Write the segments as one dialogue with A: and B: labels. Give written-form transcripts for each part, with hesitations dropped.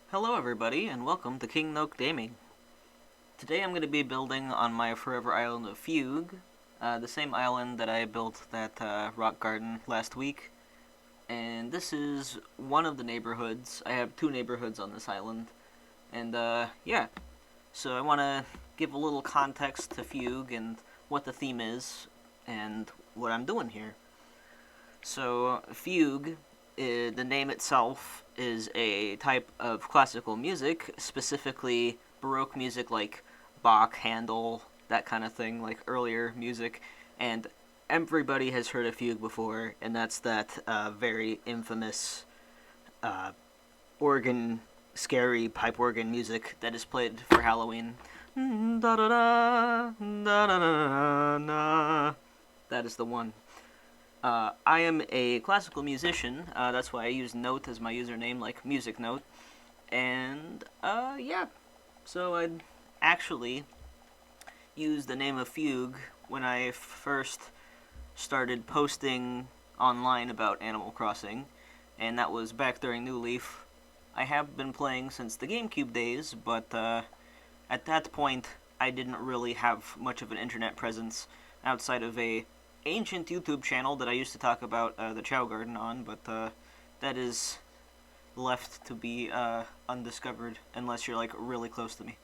A: Hello everybody, and welcome to KNG Gaming. Today I'm going to be building on my forever island of Fugue, the same island that I built that rock garden last week. And this is one of the neighborhoods. I have two neighborhoods on this island. And yeah, so I want to give a little context to Fugue and what the theme is and what I'm doing here. So Fugue, the name itself, is a type of classical music, specifically Baroque music like Bach, Handel, that kind of thing, like earlier music. And everybody has heard of Fugue before, and that's that very infamous uh, organ, scary pipe organ music that is played for Halloween. Da da da da da da da. That is the one. I am a classical musician. That's why I use Note as my username, like Music Note. And yeah, so I'd actually use the name of Fugue when I first started posting online about Animal Crossing, and that was back during New Leaf. I have been playing since the GameCube days, but at that point I didn't really have much of an internet presence outside of a ancient YouTube channel that I used to talk about the Chow Garden on, but that is left to be undiscovered unless you're like really close to me.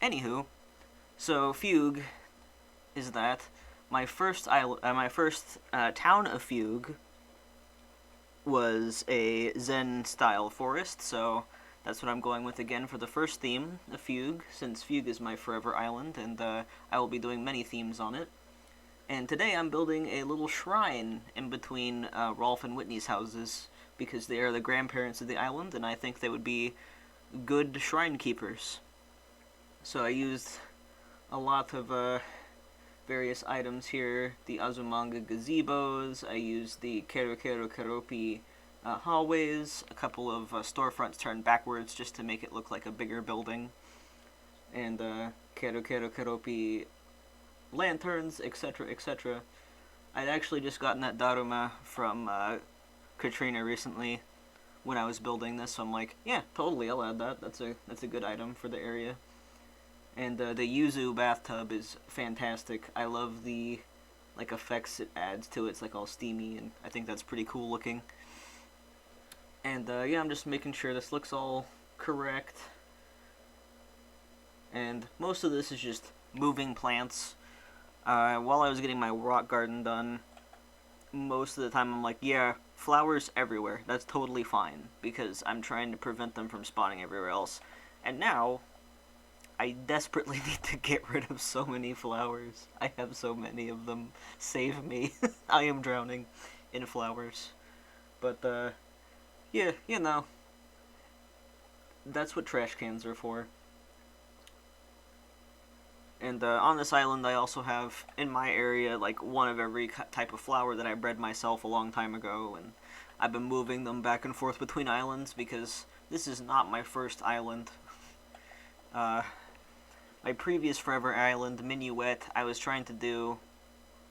A: Anywho, so Fugue is that. My first town of Fugue was a Zen-style forest, so that's what I'm going with again for the first theme of Fugue, since Fugue is my forever island, and I will be doing many themes on it. And today I'm building a little shrine in between Rolf and Whitney's houses, because they are the grandparents of the island, and I think they would be good shrine keepers. So I used a lot of various items here. The Azumanga gazebos, I used the Keropi hallways, a couple of storefronts turned backwards just to make it look like a bigger building, and Keropi lanterns, etc., etc. I'd actually just gotten that Daruma from Katrina recently when I was building this, so I'm like, yeah, totally, I'll add that. That's a good item for the area. And the Yuzu bathtub is fantastic. I love the like effects it adds to it. It's like all steamy, and I think that's pretty cool looking. And yeah, I'm just making sure this looks all correct. And most of this is just moving plants. While I was getting my rock garden done, most of the time I'm like, yeah, flowers everywhere. That's totally fine, because I'm trying to prevent them from spawning everywhere else. And now, I desperately need to get rid of so many flowers. I have so many of them. Save me. I am drowning in flowers. But, yeah, you know, that's what trash cans are for. And on this island I also have, in my area, like one of every type of flower that I bred myself a long time ago, and I've been moving them back and forth between islands because this is not my first island. My previous forever island, Minuet, I was trying to do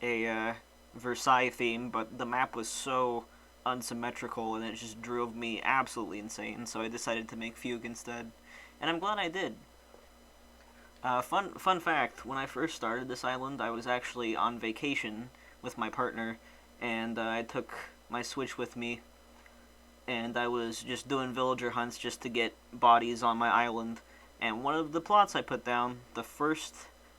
A: a Versailles theme, but the map was so unsymmetrical and it just drove me absolutely insane, so I decided to make Fugue instead. And I'm glad I did. Fun fact, when I first started this island, I was actually on vacation with my partner, and I took my Switch with me, and I was just doing villager hunts just to get bodies on my island, and one of the plots I put down, the first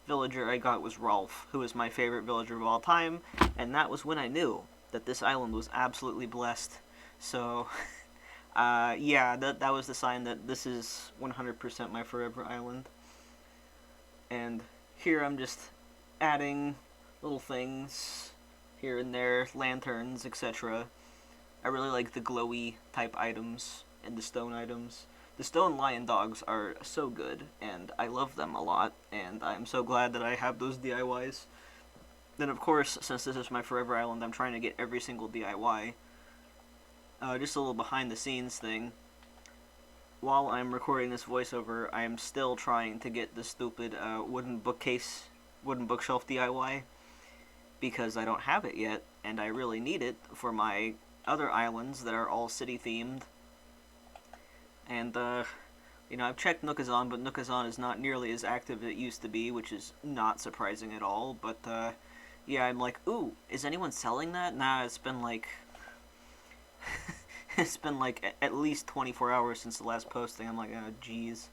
A: villager I got was Rolf, who is my favorite villager of all time, and that was when I knew that this island was absolutely blessed. So, yeah, that was the sign that this is 100% my forever island. And here I'm just adding little things here and there, lanterns, etc. I really like the glowy type items and the stone items. The stone lion dogs are so good, and I love them a lot, and I'm so glad that I have those DIYs. Then of course, since this is my forever island, I'm trying to get every single DIY. Just a little behind the scenes thing. While I'm recording this voiceover, I am still trying to get the stupid wooden bookshelf DIY, because I don't have it yet, and I really need it for my other islands that are all city themed. And, you know, I've checked Nookazon, but Nookazon is not nearly as active as it used to be, which is not surprising at all. But, yeah, I'm like, ooh, is anyone selling that? Nah, it's been like... it's been like at least 24 hours since the last posting. I'm like, oh, jeez.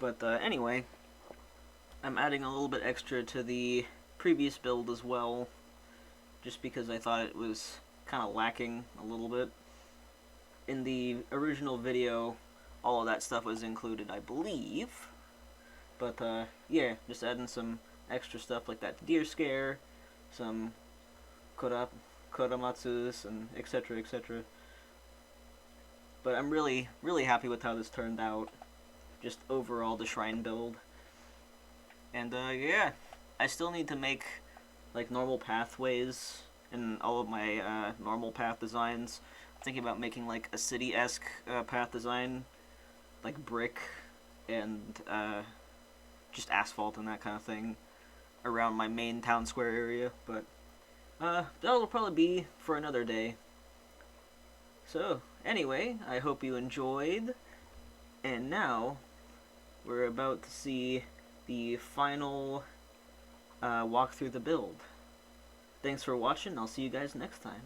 A: But, anyway, I'm adding a little bit extra to the previous build as well, just because I thought it was kind of lacking a little bit. In the original video, all of that stuff was included, I believe. But, yeah, just adding some extra stuff like that deer scare, some Koramatsus, and etc, etc. But I'm really, really happy with how this turned out. Just overall, the shrine build. And, yeah, I still need to make, like, normal pathways in all of my, normal path designs. I'm thinking about making, like, a city-esque, path design, like brick and, just asphalt and that kind of thing around my main town square area, but, that'll probably be for another day. So, anyway, I hope you enjoyed, and now we're about to see the final walk through the build. Thanks for watching. I'll see you guys next time.